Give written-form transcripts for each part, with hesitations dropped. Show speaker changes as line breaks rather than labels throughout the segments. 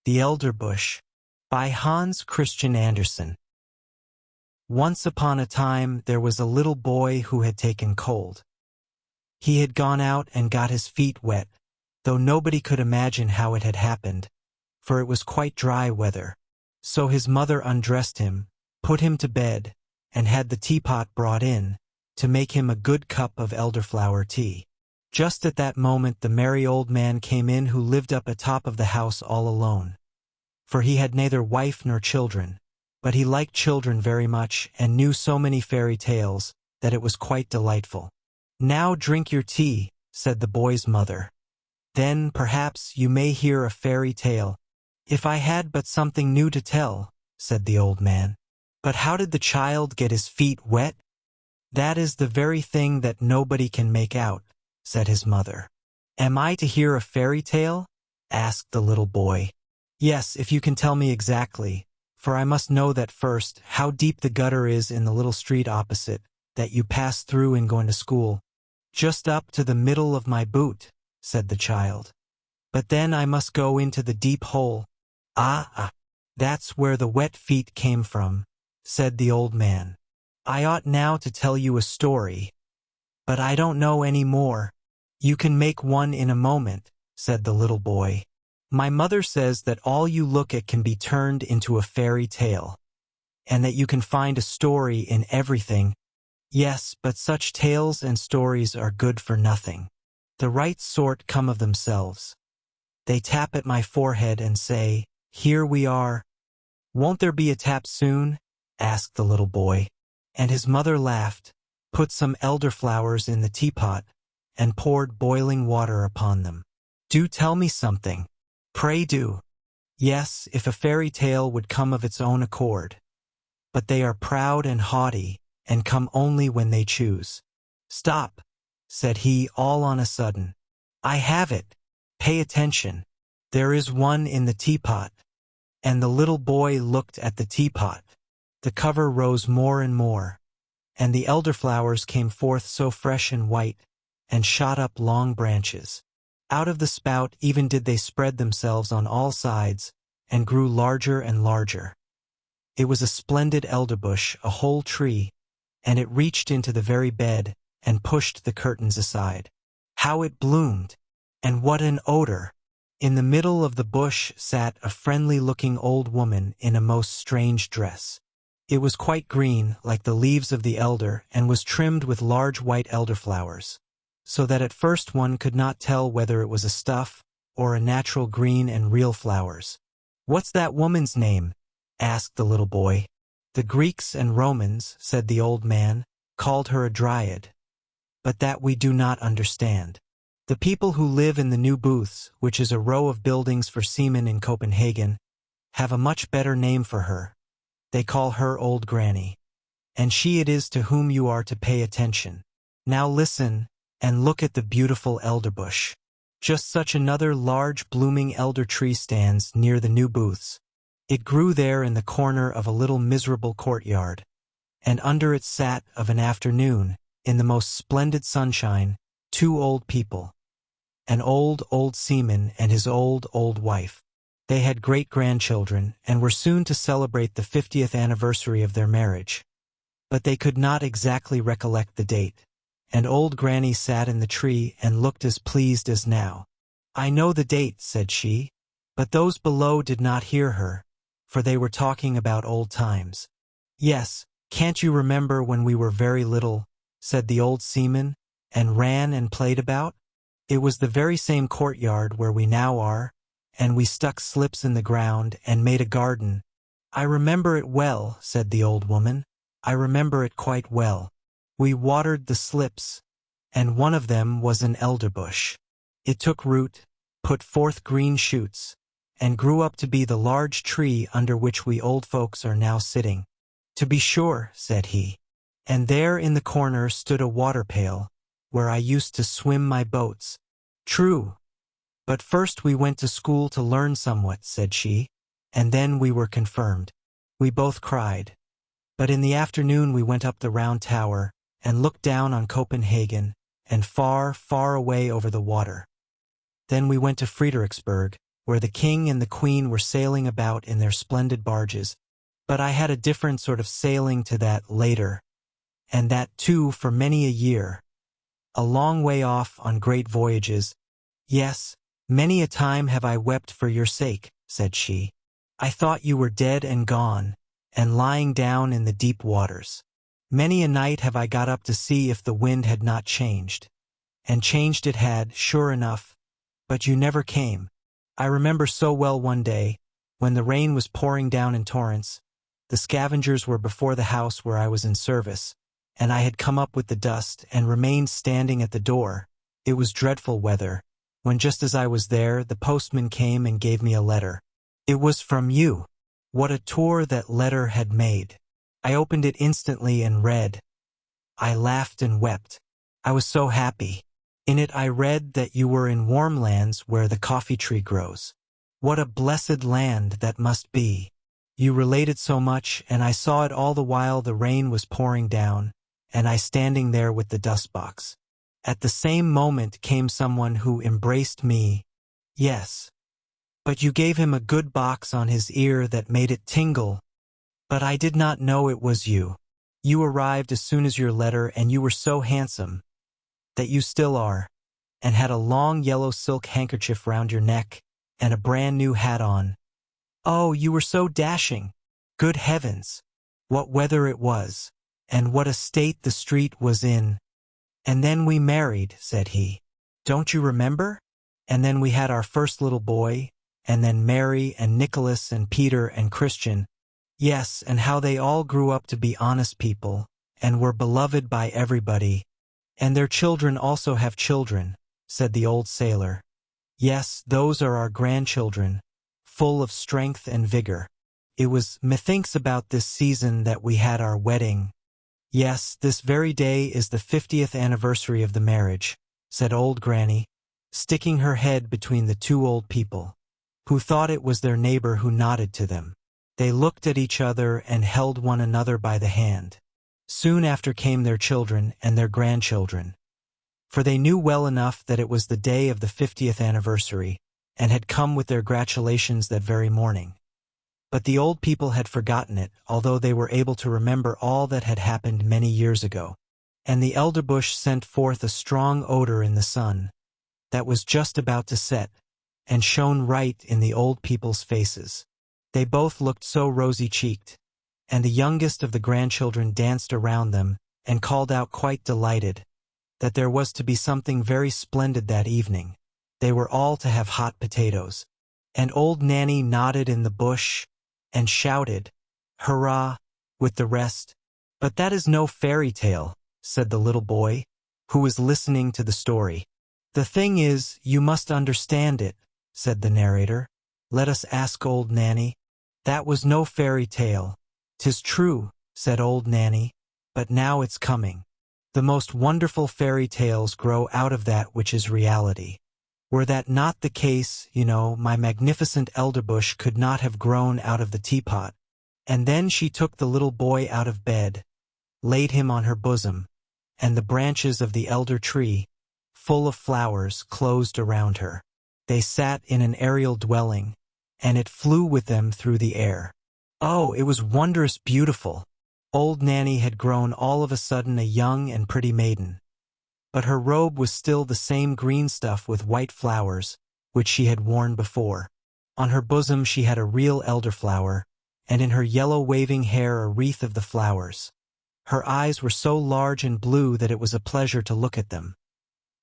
The Elderbush by Hans Christian Andersen. Once upon a time there was a little boy who had taken cold. He had gone out and got his feet wet, though nobody could imagine how it had happened, for it was quite dry weather. So his mother undressed him, put him to bed, and had the teapot brought in, to make him a good cup of elderflower tea. Just at that moment the merry old man came in who lived up atop of the house all alone. For he had neither wife nor children, but he liked children very much and knew so many fairy tales that it was quite delightful. "Now drink your tea," said the boy's mother. "Then, perhaps, you may hear a fairy tale." "If I had but something new to tell," said the old man. "But how did the child get his feet wet?" "That is the very thing that nobody can make out," said his mother. "Am I to hear a fairy tale?" asked the little boy. "Yes, if you can tell me exactly, for I must know that first, how deep the gutter is in the little street opposite, that you pass through in going to school." "Just up to the middle of my boot," said the child. "But then I must go into the deep hole." Ah, that's where the wet feet came from," said the old man. "I ought now to tell you a story, but I don't know any more." "You can make one in a moment," said the little boy. "My mother says that all you look at can be turned into a fairy tale, and that you can find a story in everything." "Yes, but such tales and stories are good for nothing. The right sort come of themselves. They tap at my forehead and say, 'Here we are.'" "Won't there be a tap soon?" asked the little boy. And his mother laughed, put some elderflowers in the teapot, and poured boiling water upon them. "Do tell me something. Pray do." "Yes, if a fairy tale would come of its own accord. But they are proud and haughty, and come only when they choose." "Stop," said he all on a sudden. "I have it. Pay attention. There is one in the teapot." And the little boy looked at the teapot. The cover rose more and more, and the elderflowers came forth so fresh and white, and shot up long branches. Out of the spout even did they spread themselves on all sides, and grew larger and larger. It was a splendid elderbush, a whole tree, and it reached into the very bed, and pushed the curtains aside. How it bloomed! And what an odor! In the middle of the bush sat a friendly-looking old woman in a most strange dress. It was quite green, like the leaves of the elder, and was trimmed with large white elderflowers, so that at first one could not tell whether it was a stuff or a natural green and real flowers. "What's that woman's name?" asked the little boy. "The Greeks and Romans," said the old man, "called her a dryad, but that we do not understand. The people who live in the New Booths, which is a row of buildings for seamen in Copenhagen, have a much better name for her. They call her Old Granny. And she it is to whom you are to pay attention. Now listen, and look at the beautiful elderbush. Just such another large blooming elder tree stands near the New Booths. It grew there in the corner of a little miserable courtyard, and under it sat of an afternoon, in the most splendid sunshine, two old people. An old seaman and his old wife. They had great-grandchildren, and were soon to celebrate the 50th anniversary of their marriage. But they could not exactly recollect the date, and old Granny sat in the tree and looked as pleased as now. "I know the date," said she, but those below did not hear her, for they were talking about old times. "Yes, can't you remember when we were very little," said the old seaman, "and ran and played about? It was the very same courtyard where we now are, and we stuck slips in the ground and made a garden." "I remember it well," said the old woman. "I remember it quite well. We watered the slips, and one of them was an elderbush. It took root, put forth green shoots, and grew up to be the large tree under which we old folks are now sitting." "To be sure," said he. "And there in the corner stood a water pail, where I used to swim my boats." "True. But first we went to school to learn somewhat," said she, "and then we were confirmed." We both cried. But in the afternoon we went up the round tower, and looked down on Copenhagen, and far, far away over the water. Then we went to Frederiksberg, where the king and the queen were sailing about in their splendid barges. But I had a different sort of sailing to that later, and that too for many a year. A long way off on great voyages. Yes, many a time have I wept for your sake, said she. I thought you were dead and gone, and lying down in the deep waters. Many a night have I got up to see if the wind had not changed. And changed it had, sure enough, but you never came. I remember so well one day, when the rain was pouring down in torrents, the scavengers were before the house where I was in service, and I had come up with the dust and remained standing at the door. It was dreadful weather, when just as I was there, the postman came and gave me a letter. It was from you. What a tour that letter had made! I opened it instantly and read. I laughed and wept. I was so happy. In it I read that you were in warm lands where the coffee tree grows. What a blessed land that must be! You related so much, and I saw it all the while the rain was pouring down, and I standing there with the dustbox. At the same moment came someone who embraced me. Yes. But you gave him a good box on his ear that made it tingle. But I did not know it was you. You arrived as soon as your letter, and you were so handsome, that you still are, and had a long yellow silk handkerchief round your neck, and a brand new hat on. Oh, you were so dashing! Good heavens! What weather it was, and what a state the street was in! And then we married, said he. Don't you remember? And then we had our first little boy, and then Mary and Nicholas and Peter and Christian. Yes, and how they all grew up to be honest people, and were beloved by everybody. And their children also have children, said the old sailor. Yes, those are our grandchildren, full of strength and vigor. It was, methinks, about this season that we had our wedding. Yes, this very day is the 50th anniversary of the marriage, said old Granny, sticking her head between the two old people, who thought it was their neighbor who nodded to them. They looked at each other and held one another by the hand. Soon after came their children and their grandchildren, for they knew well enough that it was the day of the 50th anniversary, and had come with their gratulations that very morning. But the old people had forgotten it, although they were able to remember all that had happened many years ago. And the elderbush sent forth a strong odor in the sun, that was just about to set, and shone right in the old people's faces. They both looked so rosy-cheeked, and the youngest of the grandchildren danced around them, and called out quite delighted, that there was to be something very splendid that evening. They were all to have hot potatoes. And old Nanny nodded in the bush, and shouted, "Hurrah!" with the rest. But that is no fairy tale, said the little boy, who was listening to the story. The thing is, you must understand it, said the narrator. Let us ask old Nanny. That was no fairy tale. 'Tis true, said old Nanny, but now it's coming. The most wonderful fairy tales grow out of that which is reality. Were that not the case, my magnificent elderbush could not have grown out of the teapot. And then she took the little boy out of bed, laid him on her bosom, and the branches of the elder tree, full of flowers, closed around her. They sat in an aerial dwelling, and it flew with them through the air. Oh, it was wondrous beautiful. Old Nanny had grown all of a sudden a young and pretty maiden. But her robe was still the same green stuff with white flowers, which she had worn before. On her bosom she had a real elderflower, and in her yellow waving hair a wreath of the flowers. Her eyes were so large and blue that it was a pleasure to look at them.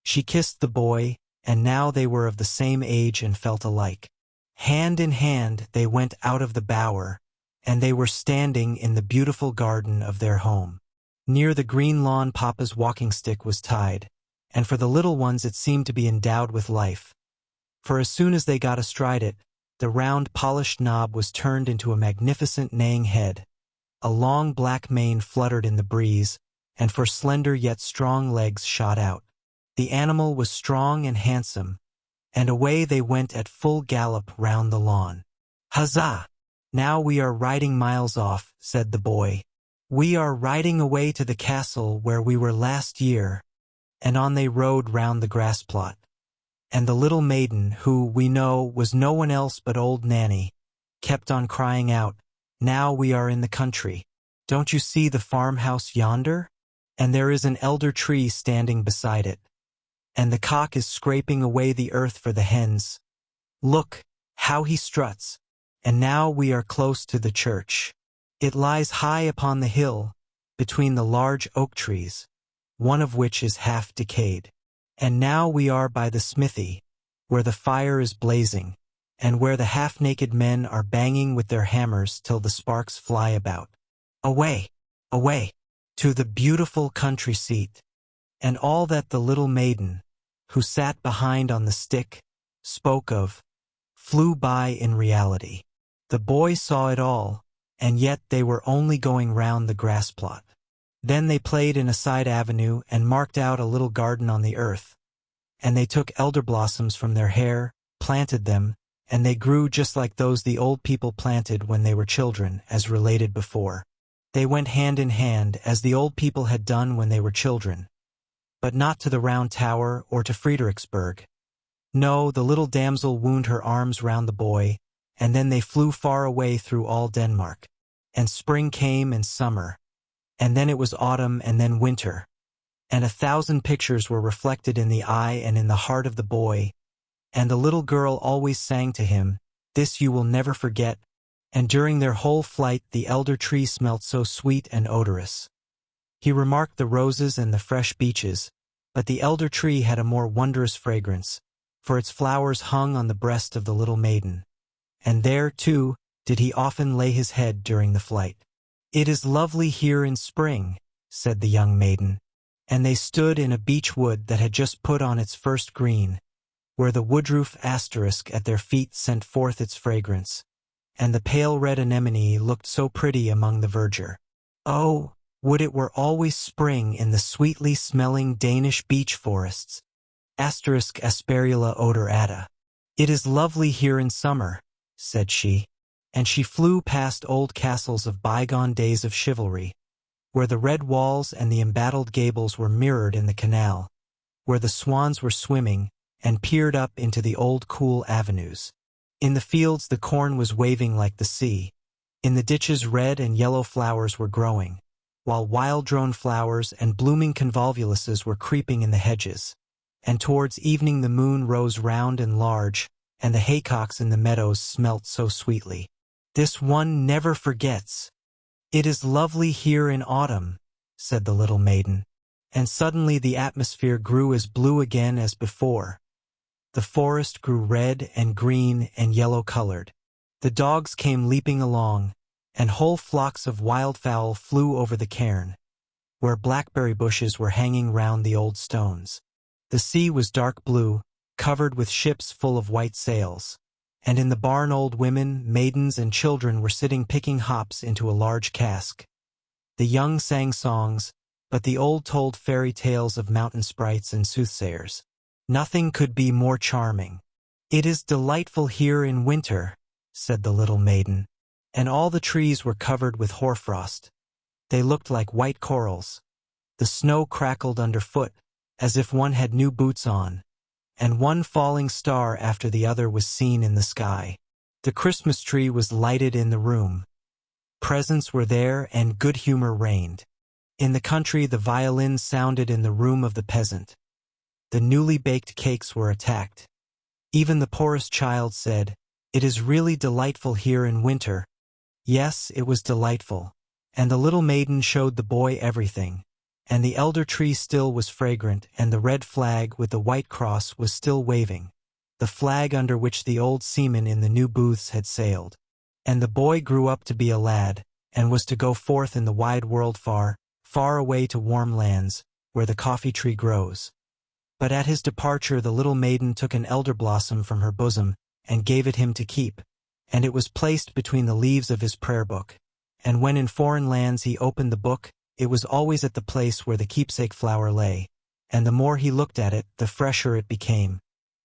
She kissed the boy, and now they were of the same age and felt alike. Hand in hand they went out of the bower, and they were standing in the beautiful garden of their home. Near the green lawn Papa's walking stick was tied, and for the little ones it seemed to be endowed with life. For as soon as they got astride it, the round polished knob was turned into a magnificent neighing head. A long black mane fluttered in the breeze, and four slender yet strong legs shot out. The animal was strong and handsome, and away they went at full gallop round the lawn. Huzzah! Now we are riding miles off, said the boy. We are riding away to the castle where we were last year. And on they rode round the grass plot. And the little maiden, who, we know, was no one else but old Nanny, kept on crying out, "Now we are in the country. Don't you see the farmhouse yonder? And there is an elder tree standing beside it. And the cock is scraping away the earth for the hens. Look, how he struts. And now we are close to the church. It lies high upon the hill, between the large oak trees, one of which is half decayed. And now we are by the smithy, where the fire is blazing, and where the half-naked men are banging with their hammers till the sparks fly about. Away, away, to the beautiful country seat." And all that the little maiden, who sat behind on the stick, spoke of, flew by in reality. The boy saw it all, and yet they were only going round the grass plot. Then they played in a side avenue and marked out a little garden on the earth. And they took elder blossoms from their hair, planted them, and they grew just like those the old people planted when they were children, as related before. They went hand in hand, as the old people had done when they were children. But not to the Round Tower or to Fredericksburg. No, the little damsel wound her arms round the boy, and then they flew far away through all Denmark. And spring came and summer. And then it was autumn and then winter. And 1,000 pictures were reflected in the eye and in the heart of the boy. And the little girl always sang to him, "This you will never forget." And during their whole flight the elder tree smelt so sweet and odorous. He remarked the roses and the fresh beeches, but the elder tree had a more wondrous fragrance, for its flowers hung on the breast of the little maiden. And there, too, did he often lay his head during the flight. "It is lovely here in spring," said the young maiden. And they stood in a beech wood that had just put on its first green, where the woodroof asterisk at their feet sent forth its fragrance, and the pale red anemone looked so pretty among the verdure. Oh, would it were always spring in the sweetly smelling Danish beech forests. Asterisk asperula odorata. "It is lovely here in summer," said she, and she flew past old castles of bygone days of chivalry, where the red walls and the embattled gables were mirrored in the canal, where the swans were swimming, and peered up into the old cool avenues. In the fields the corn was waving like the sea. In the ditches red and yellow flowers were growing, while wild drone flowers and blooming convolvuluses were creeping in the hedges. And towards evening the moon rose round and large, and the haycocks in the meadows smelt so sweetly. "This one never forgets. It is lovely here in autumn," said the little maiden. And suddenly the atmosphere grew as blue again as before. The forest grew red and green and yellow-colored. The dogs came leaping along, and whole flocks of wildfowl flew over the cairn, where blackberry bushes were hanging round the old stones. The sea was dark blue, covered with ships full of white sails, and in the barn old women, maidens, and children were sitting picking hops into a large cask. The young sang songs, but the old told fairy tales of mountain sprites and soothsayers. Nothing could be more charming. "It is delightful here in winter," said the little maiden, and all the trees were covered with hoarfrost. They looked like white corals. The snow crackled underfoot, as if one had new boots on, and one falling star after the other was seen in the sky. The Christmas tree was lighted in the room. Presents were there, and good humor reigned. In the country the violin sounded in the room of the peasant. The newly baked cakes were attacked. Even the poorest child said, "It is really delightful here in winter." Yes, it was delightful, and the little maiden showed the boy everything, and the elder tree still was fragrant, and the red flag with the white cross was still waving, the flag under which the old seamen in the new booths had sailed. And the boy grew up to be a lad, and was to go forth in the wide world far, far away to warm lands, where the coffee tree grows. But at his departure the little maiden took an elder blossom from her bosom, and gave it him to keep, and it was placed between the leaves of his prayer book. And when in foreign lands he opened the book, it was always at the place where the keepsake flower lay, and the more he looked at it, the fresher it became.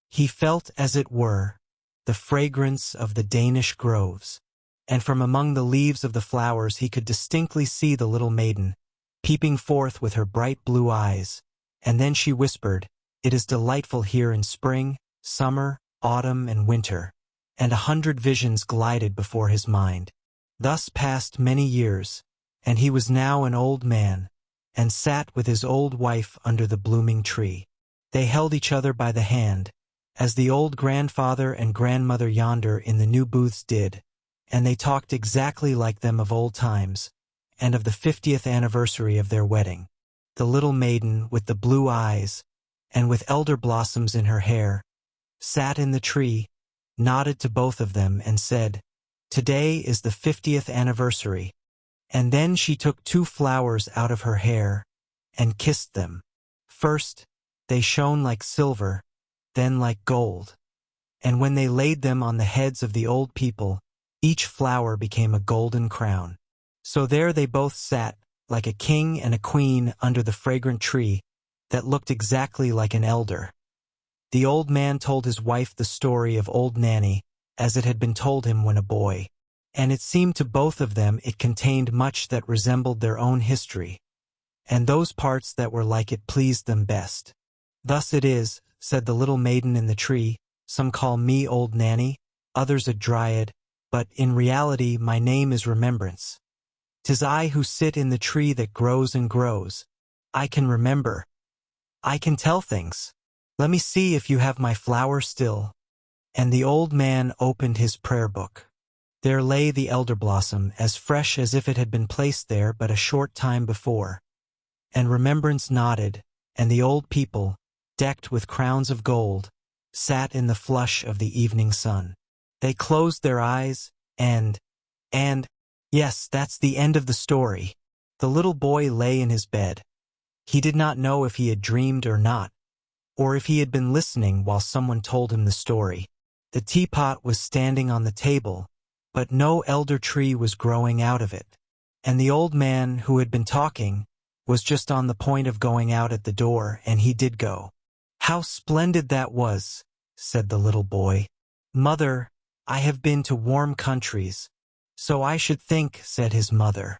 He felt, as it were, the fragrance of the Danish groves, and from among the leaves of the flowers he could distinctly see the little maiden, peeping forth with her bright blue eyes, and then she whispered, "It is delightful here in spring," summer, autumn, and winter, and 100 visions glided before his mind. Thus passed many years, and he was now an old man, and sat with his old wife under the blooming tree. They held each other by the hand, as the old grandfather and grandmother yonder in the new booths did, and they talked exactly like them of old times, and of the 50th anniversary of their wedding. The little maiden with the blue eyes, and with elder blossoms in her hair, sat in the tree, nodded to both of them and said, "Today is the 50th anniversary." And then she took 2 flowers out of her hair and kissed them. First, they shone like silver, then like gold. And when they laid them on the heads of the old people, each flower became a golden crown. So there they both sat, like a king and a queen under the fragrant tree that looked exactly like an elder. The old man told his wife the story of old Nanny, as it had been told him when a boy, and it seemed to both of them it contained much that resembled their own history, and those parts that were like it pleased them best. "Thus it is," said the little maiden in the tree, "some call me old Nanny, others a dryad, but in reality my name is Remembrance. 'Tis I who sit in the tree that grows and grows. I can remember. I can tell things. Let me see if you have my flower still." And the old man opened his prayer book. There lay the elder blossom, as fresh as if it had been placed there but a short time before. And Remembrance nodded, and the old people, decked with crowns of gold, sat in the flush of the evening sun. They closed their eyes, and, yes, that's the end of the story. The little boy lay in his bed. He did not know if he had dreamed or not, or if he had been listening while someone told him the story. The teapot was standing on the table, but no elder tree was growing out of it, and the old man who had been talking was just on the point of going out at the door, and he did go. "How splendid that was," said the little boy. "Mother, I have been to warm countries." "So I should think," said his mother.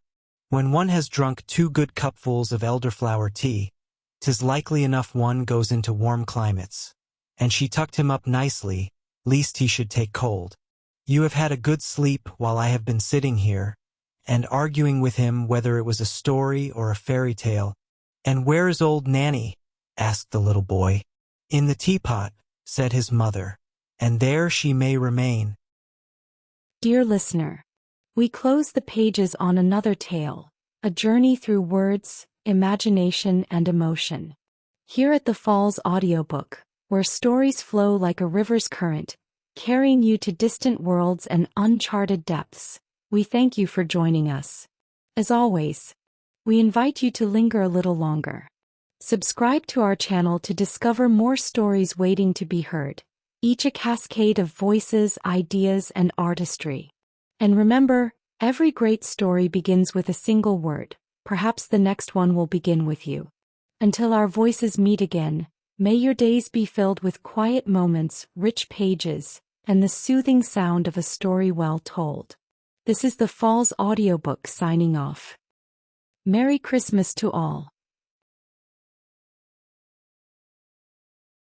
"When one has drunk 2 good cupfuls of elderflower tea, 'tis likely enough one goes into warm climates." And she tucked him up nicely, lest he should take cold. "You have had a good sleep while I have been sitting here, and arguing with him whether it was a story or a fairy tale." "And where is old Nanny?" asked the little boy. "In the teapot," said his mother, "and there she may remain."
Dear listener, we close the pages on another tale, a journey through words, imagination, and emotion. Here at the Falls Audiobook, where stories flow like a river's current, carrying you to distant worlds and uncharted depths, we thank you for joining us. As always, we invite you to linger a little longer. Subscribe to our channel to discover more stories waiting to be heard, each a cascade of voices, ideas, and artistry. And remember, every great story begins with a single word. Perhaps the next one will begin with you. Until our voices meet again, may your days be filled with quiet moments, rich pages, and the soothing sound of a story well told. This is the Falls Audiobook signing off. Merry Christmas to all.